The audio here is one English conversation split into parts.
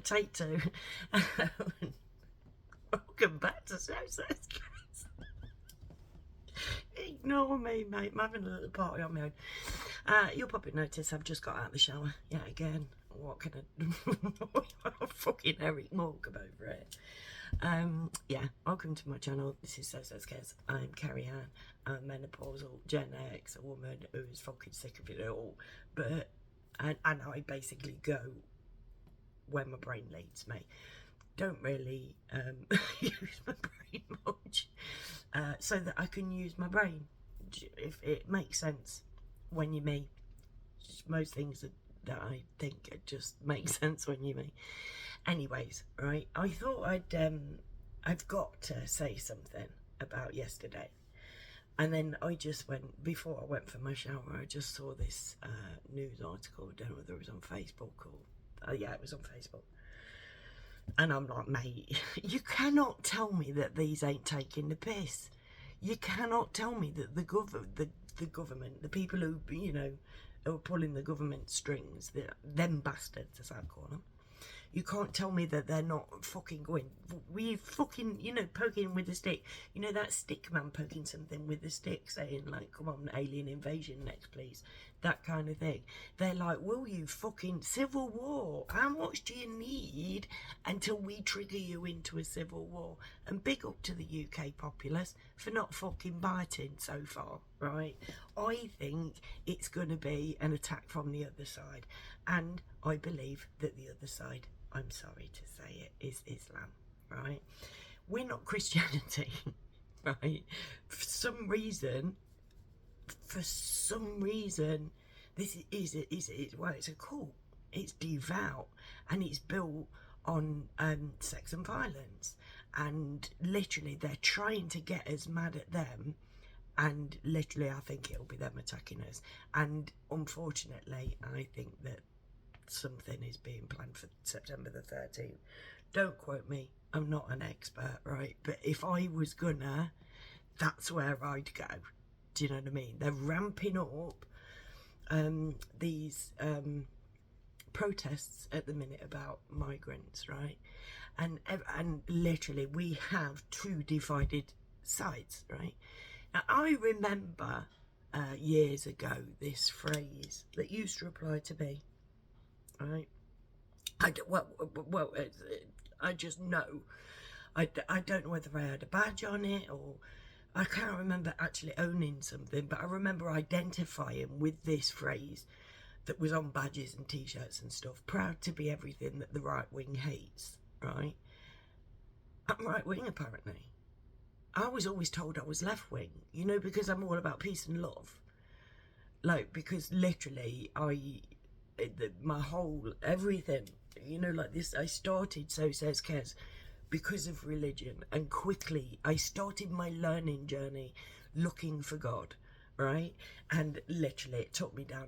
Take two. Welcome back to Snowsets, guys. Ignore me, mate. I'm having a little party on my own. You'll probably notice I've just got out of the shower. Yeah, again. What can I... fucking Eric Morgan over it. Yeah, welcome to my channel. This is Snowsets Cares. I'm Carrie Ann. I'm a menopausal Gen X, a woman who's fucking sick of it all. And I basically go when my brain leads me. Don't really use my brain much, so that I can use my brain, if it makes sense when you're me. Most things that I think just make sense when you're me. Anyways, right, I thought I've got to say something about yesterday. And then I just went, before I went for my shower, I just saw this news article. I don't know whether it was on Facebook or, yeah, it was on Facebook. And I'm like, mate, you cannot tell me that these ain't taking the piss. You cannot tell me that the government, the people who, you know, who are pulling the government strings, them bastards, as I call them, you can't tell me that they're not fucking going. We fucking, you know, poking with a stick. You know that stick man poking something with a stick, saying like, come on, alien invasion next, please. That kind of thing. They're like, will you fucking civil war? How much do you need until we trigger you into a civil war? And big up to the UK populace for not fucking biting so far, right? I think it's going to be an attack from the other side. And I believe that the other side, I'm sorry to say it, is Islam, right? We're not Christianity, right? For some reason, this is well, it's a cult. It's devout, and it's built on sex and violence. And literally, they're trying to get us mad at them. And literally, I think it'll be them attacking us. And unfortunately, I think that something is being planned for September the 13th. Don't quote me, I'm not an expert, right? But if I was gonna, that's where I'd go. Do you know what I mean? They're ramping up these protests at the minute about migrants, right? And literally we have two divided sides, right? Now I remember years ago this phrase that used to apply to me, right? I just know. I don't know whether I had a badge on it, or I can't remember actually owning something, but I remember identifying with this phrase that was on badges and t-shirts and stuff. Proud to be everything that the right wing hates, right? I'm right wing, apparently. I was always told I was left wing, you know, because I'm all about peace and love. Like, because literally my whole everything, you know, like this, I started So Says Kez because of religion, and quickly I started my learning journey looking for God, right? And literally it took me down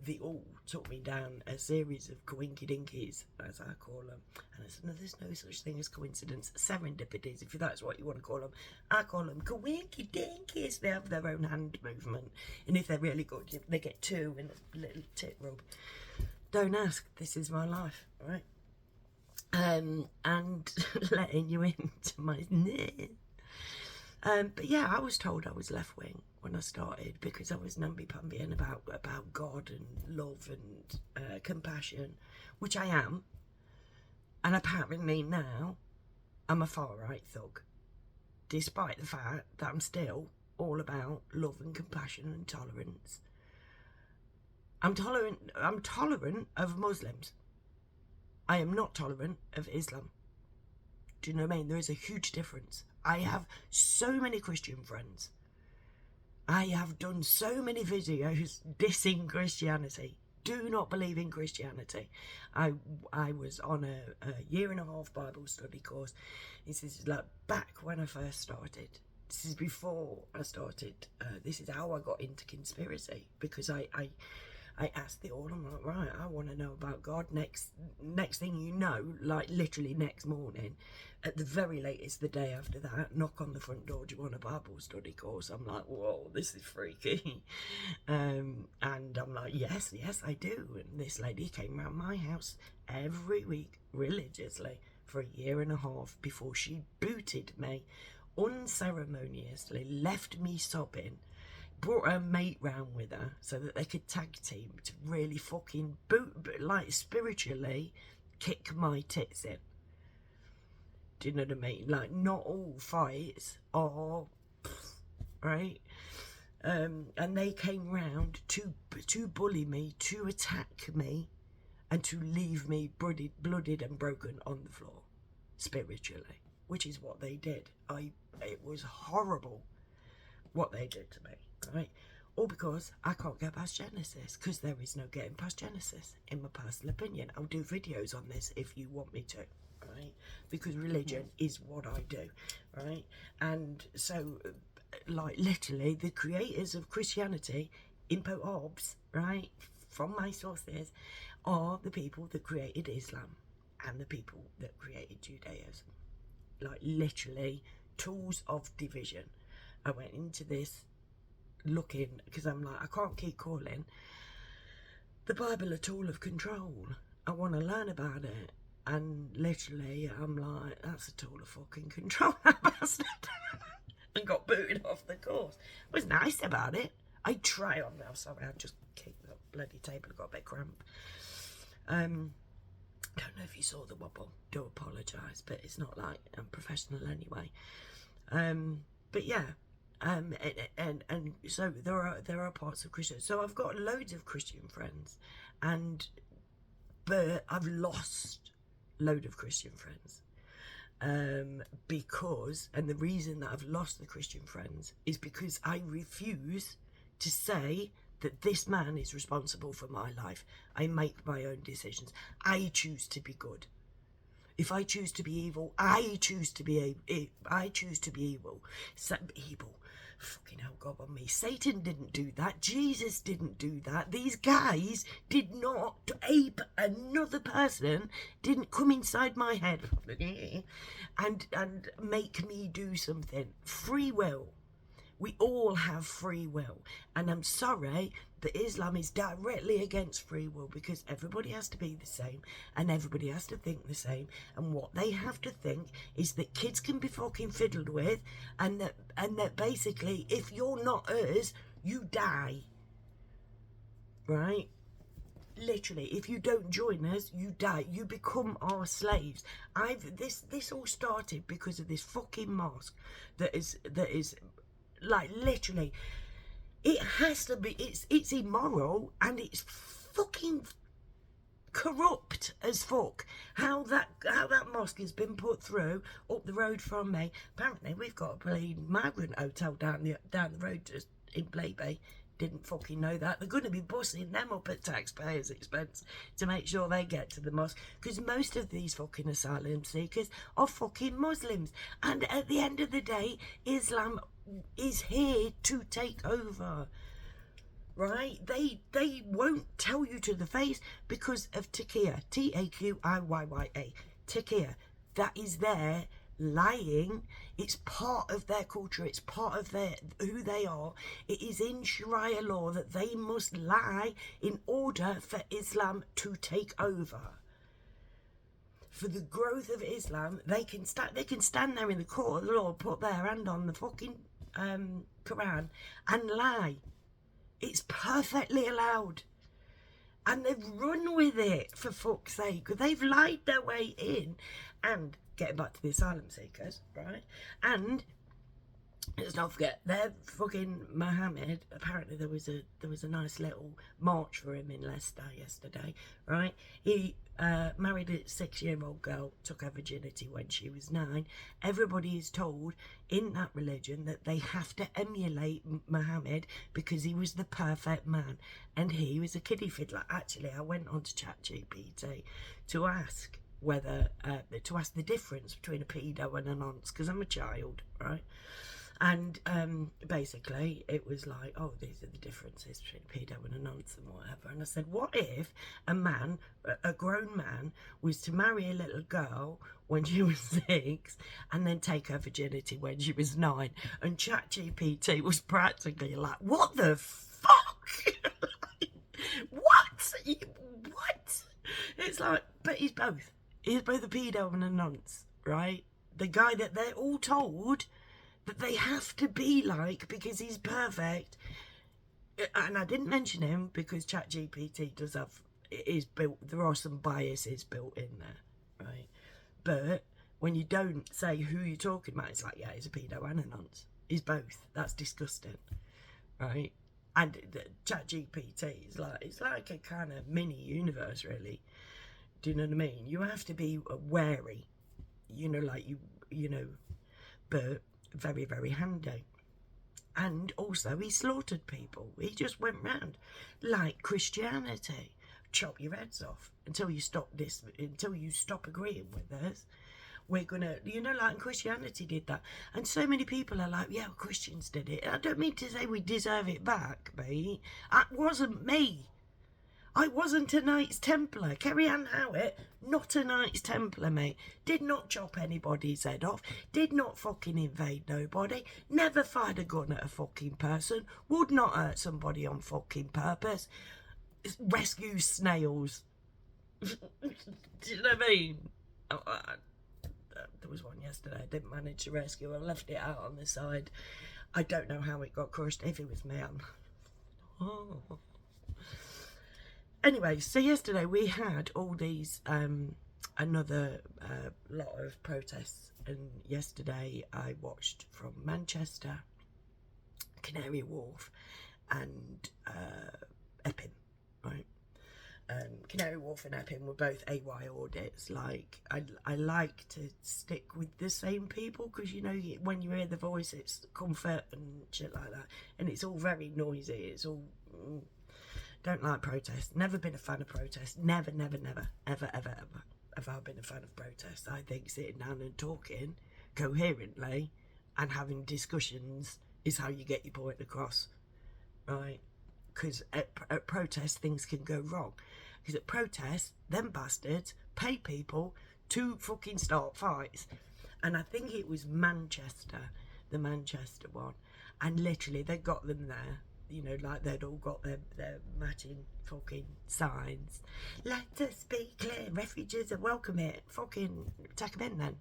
the all took me down a series of coinky dinkies, as I call them. And there's no such thing as coincidence, serendipities, if that's what you want to call them. I call them coinky dinkies. They have their own hand movement, and if they're really good, they get two and a little tit rub. Don't ask, this is my life, right? And letting you into my but yeah, I was told I was left wing when I started, because I was namby-pambying about God and love and compassion, which I am. And apparently now I'm a far-right thug, despite the fact that I'm still all about love and compassion and tolerance. I'm tolerant of Muslims. I am not tolerant of Islam. Do you know what I mean? There is a huge difference. I have so many Christian friends. I have done so many videos dissing Christianity. Do not believe in Christianity. I was on a 1.5-year Bible study course. This is like back when I first started. This is before I started. This is how I got into conspiracy, because I I asked it all. I'm like, right, I want to know about God. Next thing you know, like literally next morning, at the very latest the day after that, knock on the front door, do you want a Bible study course? I'm like, whoa, this is freaky. And I'm like, yes, I do. And this lady came round my house every week religiously for a year and a half before she booted me unceremoniously, left me sobbing, brought her mate round with her so that they could tag team to really fucking like spiritually kick my tits in. Do you know what I mean? Like, not all fights are right. And they came round to bully me, to attack me, and to leave me blooded and broken on the floor spiritually, which is what they did. It was horrible what they did to me, right? All because I can't get past Genesis, because there is no getting past Genesis, in my personal opinion. I'll do videos on this if you want me to, right? Because religion is what I do, right? And so, like, literally, the creators of Christianity, Impo Hobbs, right, from my sources, are the people that created Islam and the people that created Judaism. Like, literally, tools of division. I went into this looking, because I'm like, I can't keep calling the Bible a tool of control. I want to learn about it. And literally, I'm like, that's a tool of fucking control, that bastard. And got booted off the course. It was nice about it. I try on now. Sorry, I just kicked the bloody table. I got a bit cramp. Don't know if you saw the wobble. Do apologise, but it's not like I'm professional anyway. But yeah, and so there are parts of Christian. So I've got loads of Christian friends, but I've lost load of Christian friends. Because, and the reason that I've lost the Christian friends is because I refuse to say that this man is responsible for my life. I make my own decisions. I choose to be good. If I choose to be evil, I choose to be evil. Evil. Fucking hell, God on me. Satan didn't do that. Jesus didn't do that. These guys did not ape another person, didn't come inside my head and make me do something. Free will. We all have free will. And I'm sorry, but Islam is directly against free will, because everybody has to be the same and everybody has to think the same. And what they have to think is that kids can be fucking fiddled with, and that basically, if you're not us, you die. Right? Literally, if you don't join us, you die. You become our slaves. This all started because of this fucking mosque that is like, literally, it has to be, it's immoral and it's fucking corrupt as fuck. How that mosque has been put through up the road from me. Apparently we've got a bloody migrant hotel down the road just in Blaby. Didn't fucking know that. They're going to be busting them up at taxpayers' expense to make sure they get to the mosque, because most of these fucking asylum seekers are fucking Muslims, and at the end of the day, Islam is here to take over. Right? They won't tell you to the face because of Taqiyya. Taqiyya. Taqiyya. That is there lying. It's part of their culture. It's part of who they are. It is in Sharia law that they must lie in order for Islam to take over. For the growth of Islam, they can stand there in the court of the law, put their hand on the fucking Quran and lie. It's perfectly allowed. And they've run with it, for fuck's sake. They've lied their way in. And getting back to the asylum seekers, right? And let's not forget, they're fucking Mohammed. Apparently there was a nice little march for him in Leicester yesterday, right? He married a 6-year-old girl, took her virginity when she was 9. Everybody is told in that religion that they have to emulate Mohammed because he was the perfect man and he was a kiddie fiddler. Actually, I went on to ChatGPT to ask the difference between a pedo and a nonce, because I'm a child, right? And basically it was like, oh, these are the differences between a pedo and a nonce and whatever. And I said, what if a man, a grown man, was to marry a little girl when she was 6 and then take her virginity when she was 9? And ChatGPT was practically like, what the fuck? What? What? It's like, but he's both. He's both a pedo and a nonce, right? The guy that they're all told that they have to be like because he's perfect. And I didn't mention him because ChatGPT does have, it is built, there are some biases built in there, right? But when you don't say who you're talking about, it's like, yeah, he's a pedo and a nonce. He's both. That's disgusting, right? And ChatGPT is like, it's like a kind of mini universe, really. Do you know what I mean? You have to be wary, you know, like you know, but very, very handy. And also he slaughtered people. He just went round like Christianity. Chop your heads off until you stop this, until you stop agreeing with us. We're gonna, you know, like Christianity did that. And so many people are like, yeah, well, Christians did it. I don't mean to say we deserve it back, mate. That wasn't me. I wasn't a Knights Templar. Kerry Ann Howitt, not a Knights Templar, mate. Did not chop anybody's head off. Did not fucking invade nobody. Never fired a gun at a fucking person. Would not hurt somebody on fucking purpose. Rescue snails. Do you know what I mean? There was one yesterday I didn't manage to rescue. I left it out on the side. I don't know how it got crushed. If it was me, oh. Anyway, so yesterday we had all these, another lot of protests. And yesterday I watched from Manchester, Canary Wharf and Epping, right? Canary Wharf and Epping were both AY audits. Like, I like to stick with the same people because, you know, when you hear the voice, it's comfort and shit like that. And it's all very noisy. It's all... Don't like protests. Never been a fan of protests. Never, ever have I been a fan of protests. I think sitting down and talking coherently and having discussions is how you get your point across, right? Because at protests, things can go wrong. Because at protests, them bastards pay people to fucking start fights. And I think it was Manchester, the Manchester one. And literally, they got them there. You know, like they'd all got their matching fucking signs. Let us be clear, refugees are welcome here. Fucking take them in then.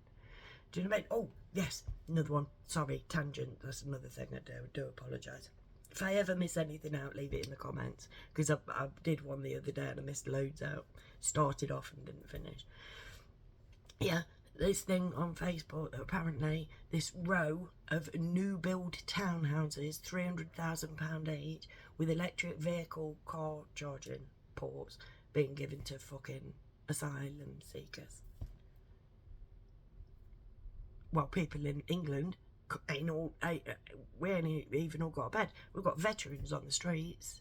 Do you know what I mean? Oh, yes, another one. Sorry, tangent. That's another thing I do apologise. If I ever miss anything out, leave it in the comments. Because I did one the other day and I missed loads out. Started off and didn't finish. Yeah. This thing on Facebook that apparently this row of new build townhouses, £300,000 each, with electric vehicle car charging ports being given to fucking asylum seekers. Well, people in England we ain't even all got a bed. We've got veterans on the streets.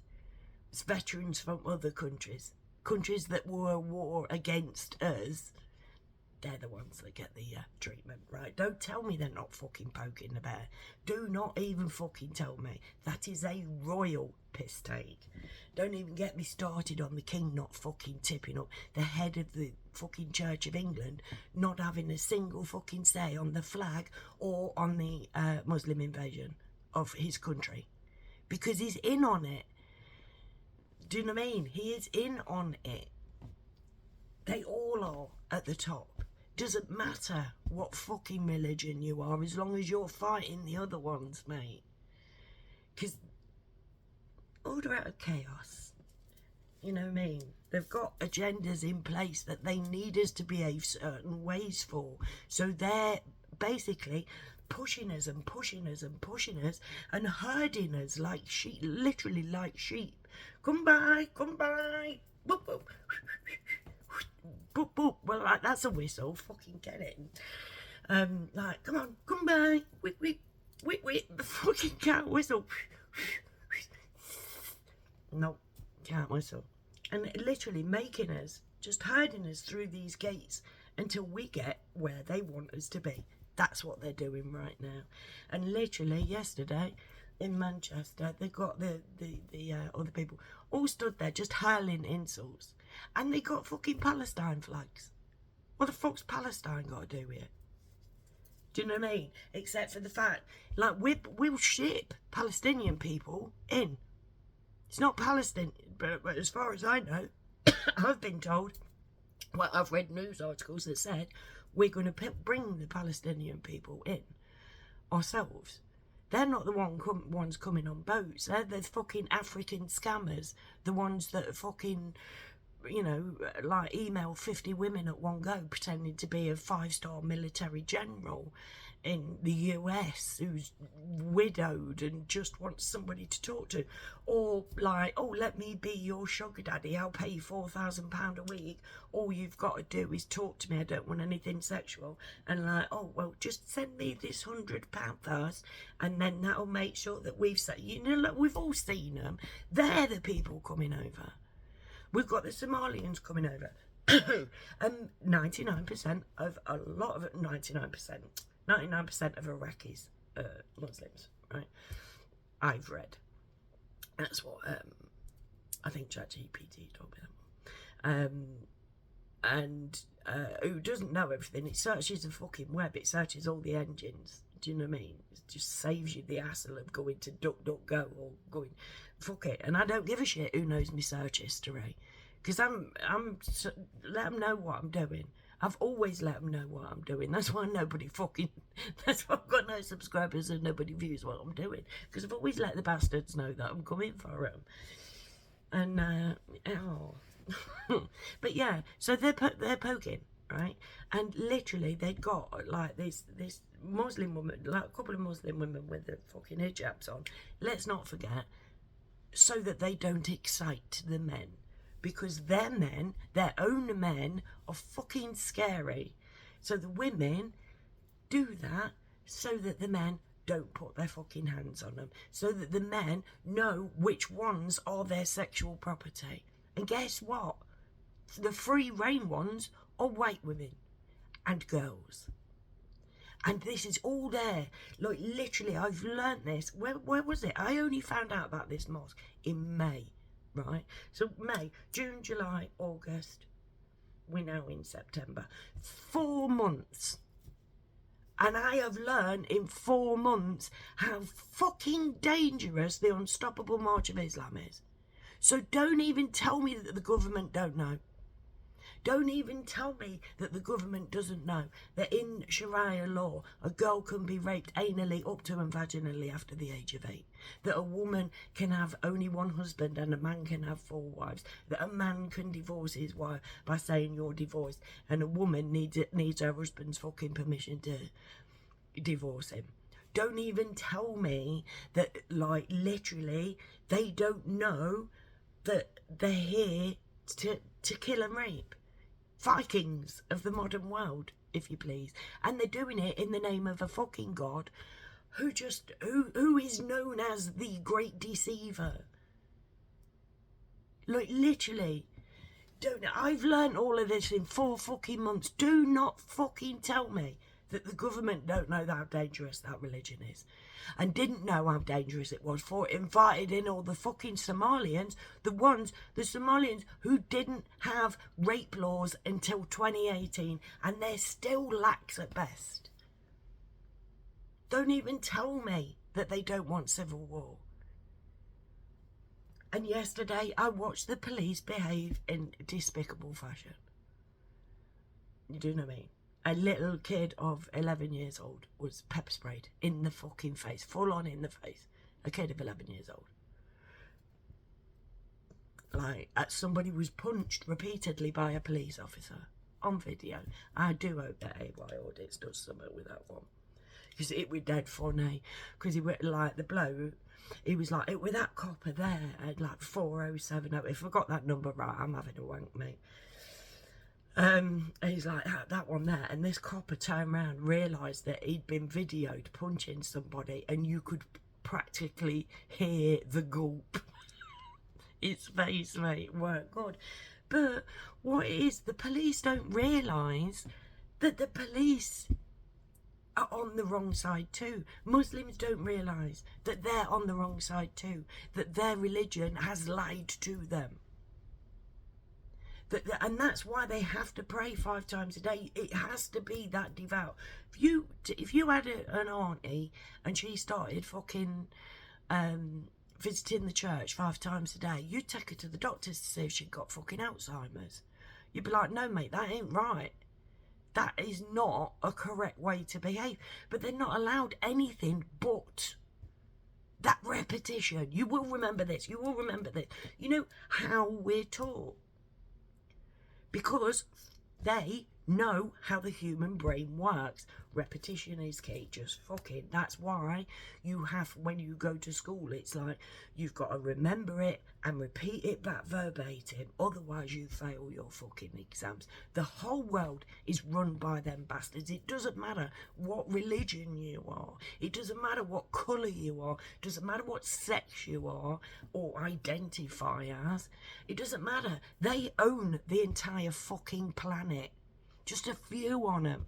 It's veterans from other countries that were at war against us. They're the ones that get the treatment, right? Don't tell me they're not fucking poking the bear. Do not even fucking tell me. That is a royal piss take. Don't even get me started on the king not fucking tipping up, the head of the fucking Church of England not having a single fucking say on the flag or on the Muslim invasion of his country. Because he's in on it. Do you know what I mean? He is in on it. They all are at the top. Doesn't matter what fucking religion you are as long as you're fighting the other ones, mate. Because order out of chaos. You know what I mean? They've got agendas in place that they need us to behave certain ways for. So they're basically pushing us and pushing us and pushing us and herding us like sheep, literally like sheep. Come by, come by. Boop, boop. Boop, boop. Well, like, that's a whistle. Fucking get it. Like, come on, come by. Wait. The fucking can't whistle. No, can't whistle. And literally making us, just herding us through these gates until we get where they want us to be. That's what they're doing right now. And literally yesterday in Manchester, they got the other people all stood there just hurling insults, and they got fucking Palestine flags. What the fuck's Palestine got to do with it? Do you know what I mean? Except for the fact, like, we'll ship Palestinian people in. It's not Palestine, but as far as I know, I've been told, well, I've read news articles that said we're going to bring the Palestinian people in ourselves. They're not the ones coming on boats. They're the fucking African scammers, the ones that are fucking, you know, like email 50 women at one go pretending to be a 5-star military general in the US who's widowed and just wants somebody to talk to. Or like, oh, let me be your sugar daddy, I'll pay you £4,000 a week. All you've got to do is talk to me, I don't want anything sexual. And like, oh, well, just send me this £100 first, and then that'll make sure that we've said, you know, look, we've all seen them. They're the people coming over. We've got the Somalians coming over. And 99% of a lot of 99% of Iraqis are Muslims, right? I've read. That's what I think ChatGPT told me that. And who doesn't know everything? It searches the fucking web. It searches all the engines. Do you know what I mean? It just saves you the hassle of going to DuckDuckGo or going, fuck it. And I don't give a shit who knows my search history, because I'm let them know what I'm doing. I've always let them know what I'm doing. That's why that's why I've got no subscribers and nobody views what I'm doing, because I've always let the bastards know that I'm coming for them. And but yeah, so they're poking, right? And literally they'd got like this Muslim woman, like a couple of Muslim women with the fucking hijabs on. Let's not forget, so that they don't excite the men, because their men, their own men, are fucking scary. So the women do that so that the men don't put their fucking hands on them, so that the men know which ones are their sexual property. And guess what? The free reign ones are white women and girls. And this is all there. Like, literally, I've learnt this. Where was it? I only found out about this mosque in May, right? So May, June, July, August. We're now in September. 4 months. And I have learned in 4 months how fucking dangerous the Unstoppable March of Islam is. So don't even tell me that the government don't know. Don't even tell me that the government doesn't know that in Sharia law, a girl can be raped anally up to and vaginally after the age of 8. That a woman can have only one husband and a man can have 4 wives. That a man can divorce his wife by saying you're divorced, and a woman needs her husband's fucking permission to divorce him. Don't even tell me that, like, literally, they don't know that they're here to kill and rape. Vikings of the modern world, if you please. And they're doing it in the name of a fucking God who is known as the Great Deceiver. Like, literally. I've learned all of this in 4 fucking months. Do not fucking tell me that the government don't know how dangerous that religion is, and didn't know how dangerous it was, for it invited in all the fucking Somalians, the Somalians who didn't have rape laws until 2018, and they're still lax at best. Don't even tell me that they don't want civil war. And yesterday I watched the police behave in despicable fashion. You do know what I mean? A little kid of 11 years old was pepper sprayed in the fucking face, full on in the face. A kid of 11 years old. Like, somebody was punched repeatedly by a police officer on video. I do hope that AY Audits does something with that one, because it was dead funny. Because he went like the blow. He was like, it with that copper there at like 4070. If I got that number right, I'm having a wank, mate. And he's like, that one there, and this copper turned around, realised that he'd been videoed punching somebody, and you could practically hear the gulp. His face, mate, weren't good. But what it is, the police don't realise that the police are on the wrong side too. Muslims don't realise that they're on the wrong side too, that their religion has lied to them. And that's why they have to pray 5 times a day. It has to be that devout. If you had an auntie and she started fucking visiting the church 5 times a day, you'd take her to the doctors to see if she'd got fucking Alzheimer's. You'd be like, no mate, that ain't right. That is not a correct way to behave. But they're not allowed anything but that repetition. You will remember this. You will remember this. You know how we're taught. Because they know how the human brain works. Repetition is key. Just fucking. That's why you have, when you go to school, it's like you've got to remember it and repeat it back verbatim. Otherwise you fail your fucking exams. The whole world is run by them bastards. It doesn't matter what religion you are. It doesn't matter what colour you are. It doesn't matter what sex you are or identify as. It doesn't matter. They own the entire fucking planet. Just a few on them.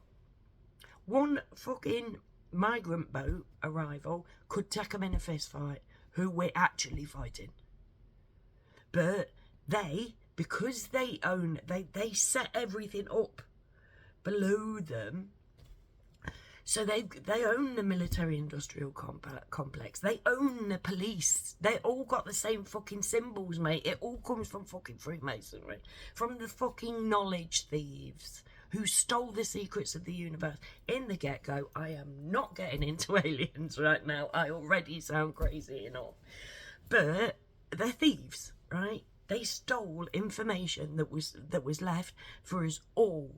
One fucking migrant boat arrival could take them in a fist fight, who we're actually fighting. But they, because they own, they set everything up below them. So they own the military-industrial complex. They own the police. They all got the same fucking symbols, mate. It all comes from fucking Freemasonry. From the fucking knowledge thieves who stole the secrets of the universe in the get-go. I am not getting into aliens right now. I already sound crazy enough. But they're thieves, right? They stole information that was left for us all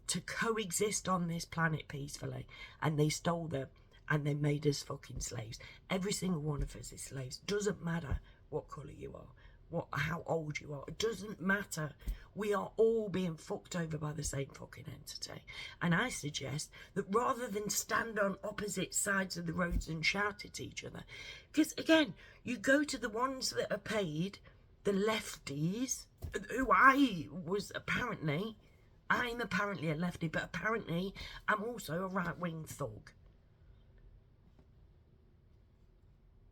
to coexist on this planet peacefully, and they stole them and they made us fucking slaves. Every single one of us is slaves. Doesn't matter what colour you are, how old you are, it doesn't matter. We are all being fucked over by the same fucking entity. And I suggest that rather than stand on opposite sides of the roads and shout at each other, because again, you go to the ones that are paid, the lefties, who I'm apparently a lefty, but apparently I'm also a right-wing thug.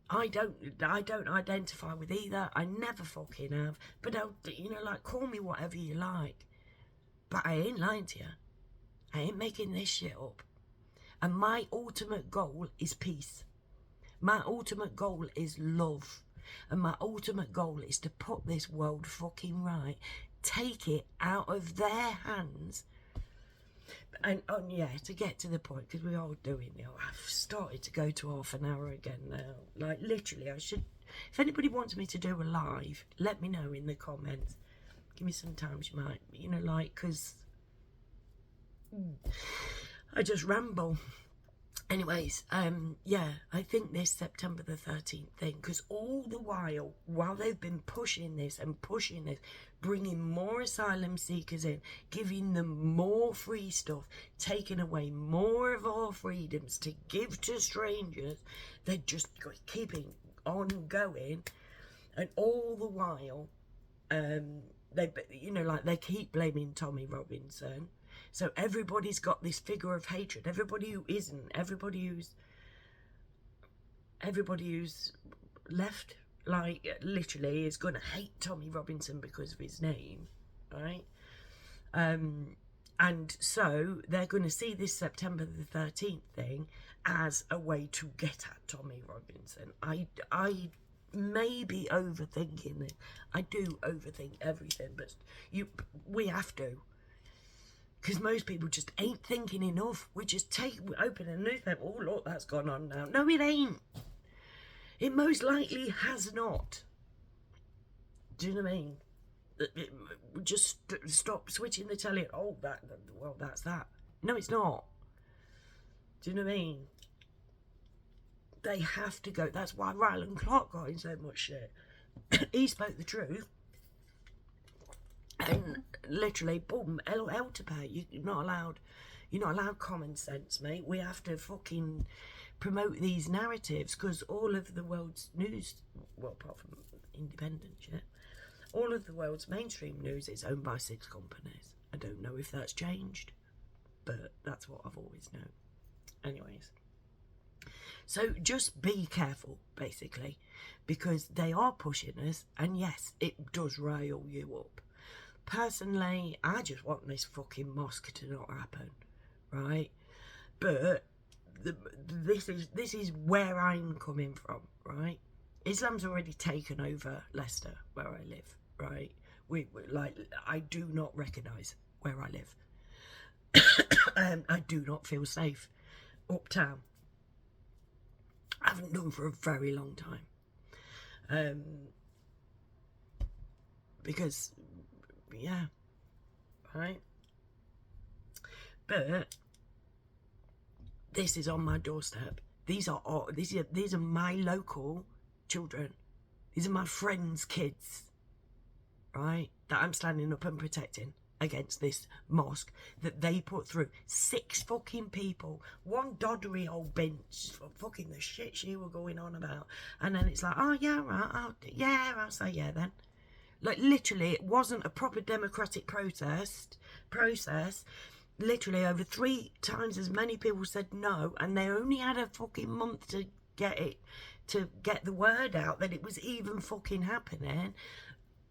I don't identify with either. I never fucking have. But call me whatever you like. But I ain't lying to you. I ain't making this shit up. And my ultimate goal is peace. My ultimate goal is love. And my ultimate goal is to put this world fucking right. Take it out of their hands. And to get to the point, because we are doing it. I've started to go to half an hour again now. Like, literally, I should. If anybody wants me to do a live, let me know in the comments. Give me some time, you might, because I just ramble. Anyways, I think this September the 13th thing, because all the while they've been pushing this, bringing more asylum seekers in, giving them more free stuff, taking away more of our freedoms to give to strangers, they're just keeping on going, and all the while, they keep blaming Tommy Robinson. So everybody's got this figure of hatred. Everybody who isn't, everybody who's left, literally, is going to hate Tommy Robinson because of his name, right? And so they're going to see this September the 13th thing as a way to get at Tommy Robinson. I may be overthinking it. I do overthink everything, but we have to. Because most people just ain't thinking enough. We open a newspaper, oh look, that's gone on now. No, it ain't. It most likely has not. Do you know what I mean? Just stop switching the telly. Oh, that's that. No, it's not. Do you know what I mean? They have to go. That's why Ryland Clark got in so much shit. He spoke the truth. And literally, boom, hell to pay. You're not allowed common sense, mate. We have to fucking promote these narratives, because all of the world's news, well, apart from independent shit, all of the world's mainstream news is owned by 6 companies. I don't know if that's changed, but that's what I've always known. Anyways, so just be careful, basically, because they are pushing us, and yes, it does rile you up. Personally, I just want this fucking mosque to not happen, right? But this is where I'm coming from, right? Islam's already taken over Leicester, where I live, right? We like, I do not recognise where I live. I do not feel safe uptown. I haven't done for a very long time. Because, yeah, right? But this is on my doorstep. These are my local children. These are my friends' kids, right? That I'm standing up and protecting against this mosque that they put through. 6 fucking people, one doddery old bench for fucking the shit she were going on about, and then it's like, oh yeah, right, I'll say yeah then. Like, literally, it wasn't a proper democratic process. Literally, over 3 times as many people said no, and they only had a fucking month to get the word out that it was even fucking happening.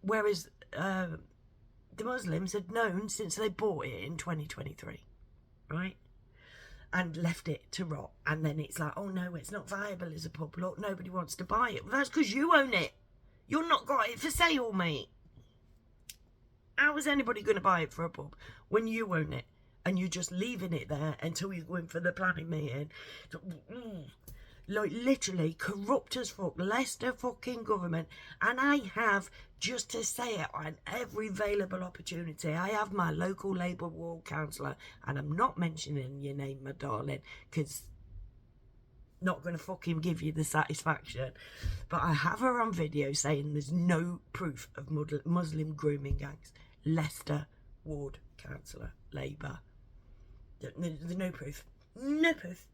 Whereas the Muslims had known since they bought it in 2023, right? And left it to rot. And then it's like, oh no, it's not viable as a pub. Look, nobody wants to buy it. Well, that's because you own it. You're not got it for sale, mate. How is anybody going to buy it for a pub when you own it? And you're just leaving it there until you go in for the planning meeting. Like, literally, corrupt as fuck. Leicester fucking government. And I have, just to say it on every available opportunity, I have my local Labour ward councillor, and I'm not mentioning your name, my darling, because not going to fucking give you the satisfaction. But I have her on video saying there's no proof of Muslim grooming gangs. Leicester ward councillor, Labour. There's no proof. No proof.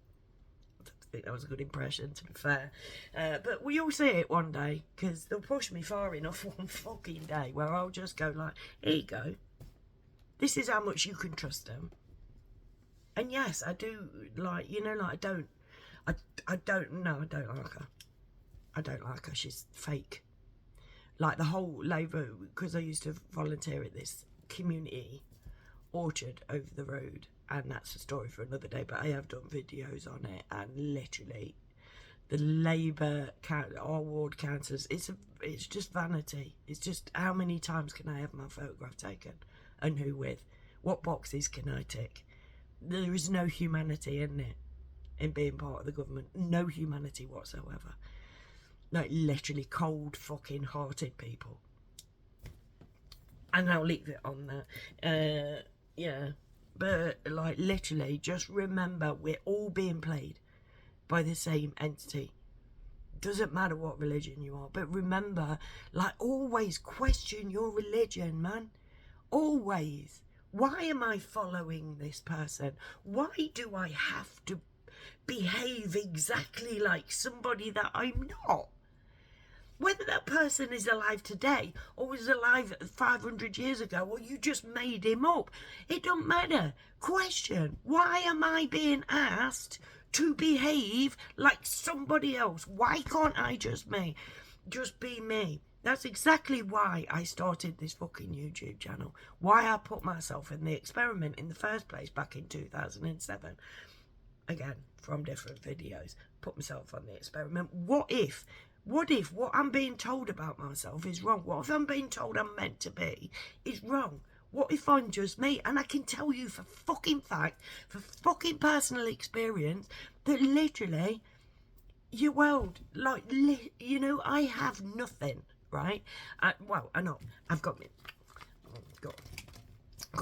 I think that was a good impression, to be fair. But we'll see it one day, because they'll push me far enough one fucking day where I'll just go like, here you go. This is how much you can trust them. And yes, I do, like, you know, like, I don't like her. I don't like her. She's fake. Like, the whole Labour, because I used to volunteer at this community orchard over the road, and that's a story for another day, but I have done videos on it, and literally the Labour our ward councillors, it's just vanity. It's just, how many times can I have my photograph taken, and who with, what boxes can I tick? There is no humanity in it, in being part of the government. No humanity whatsoever. Like, literally cold fucking hearted people. And I'll leave it on that. Yeah, but like, literally, just remember, we're all being played by the same entity. Doesn't matter what religion you are, but remember, like, always question your religion, man. Always. Why am I following this person? Why do I have to behave exactly like somebody that I'm not? Whether that person is alive today or was alive 500 years ago, or you just made him up, it don't matter. Question, why am I being asked to behave like somebody else? Why can't I just be me? That's exactly why I started this fucking YouTube channel. Why I put myself in the experiment in the first place back in 2007. Again, from different videos. Put myself on the experiment. What if what I'm being told about myself is wrong? What if I'm being told I'm meant to be is wrong? What if I'm just me? And I can tell you for fucking fact, for fucking personal experience, that literally your world, like, you know, I have nothing, right? Well, I know, I've got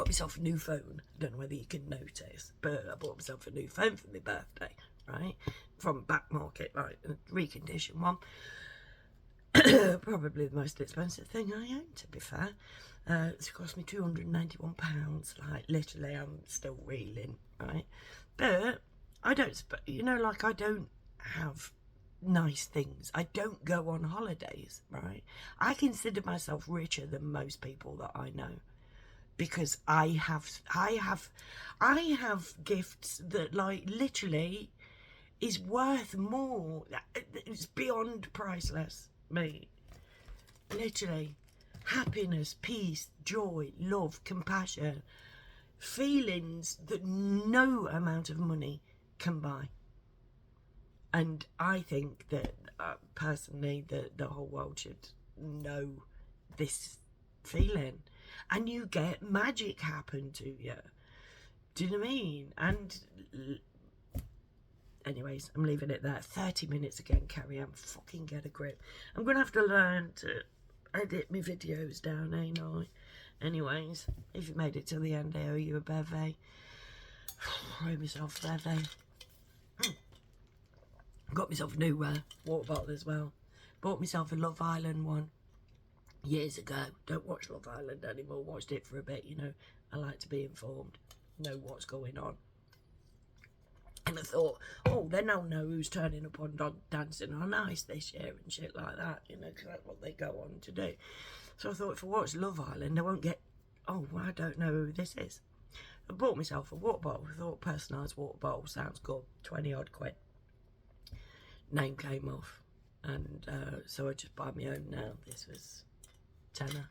myself a new phone. Don't know whether you can notice, but I bought myself a new phone for my birthday, right? From Back Market, like a reconditioned one. Probably the most expensive thing I own, to be fair. It's cost me £291. Like, literally, I'm still reeling, right? But I don't, you know, like, I don't have nice things. I don't go on holidays, right? I consider myself richer than most people that I know. because I have gifts that, like, literally is worth more. It's beyond priceless, mate. Literally. Happiness, peace, joy, love, compassion. Feelings that no amount of money can buy. And I think that, personally, that the whole world should know this feeling. And you get magic happen to you. Do you know what I mean? And anyways, I'm leaving it there. 30 minutes again, Carrie Ann. Fucking get a grip. I'm going to have to learn to edit my videos down, ain't I? Anyways, if you made it till the end, I owe you a bevy. I owe myself a bevy. Got myself a new water bottle as well. Bought myself a Love Island one years ago. Don't watch Love Island anymore. Watched it for a bit, you know. I like to be informed. Know what's going on. And I thought, oh, then I'll know who's turning up on Dancing on Ice this year and shit like that, you know, because that's what they go on to do. So I thought, if I watch Love Island, I won't get, oh, well, I don't know who this is. I bought myself a water bottle. I thought personalised water bottle sounds good. 20 odd quid. Name came off. And so I just buy my own now. This was tenner.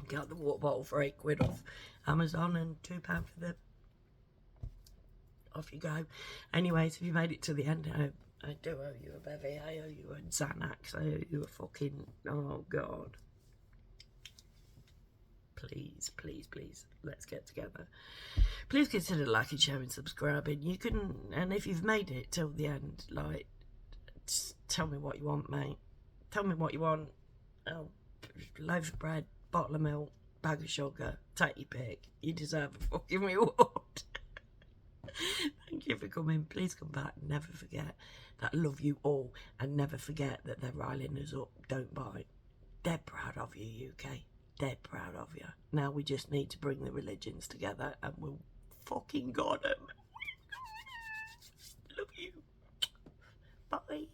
Got the water bottle for £8 off Amazon and £2 for the... Off you go. Anyways, if you made it to the end, I do owe you a bevy. I owe you a Xanax. I owe you a fucking... Oh, God. Please, please, please, let's get together. Please consider liking, sharing, subscribing. You can... And if you've made it till the end, like, just tell me what you want, mate. Tell me what you want. Oh, loaf of bread, bottle of milk, bag of sugar. Take your pick. You deserve a fucking reward. Thank you for coming. Please come back. Never forget that I love you all, and never forget that they're riling us up. Don't bite. Dead proud of you, UK. Dead proud of you. Now we just need to bring the religions together, and we'll fucking got them. Love you. Bye.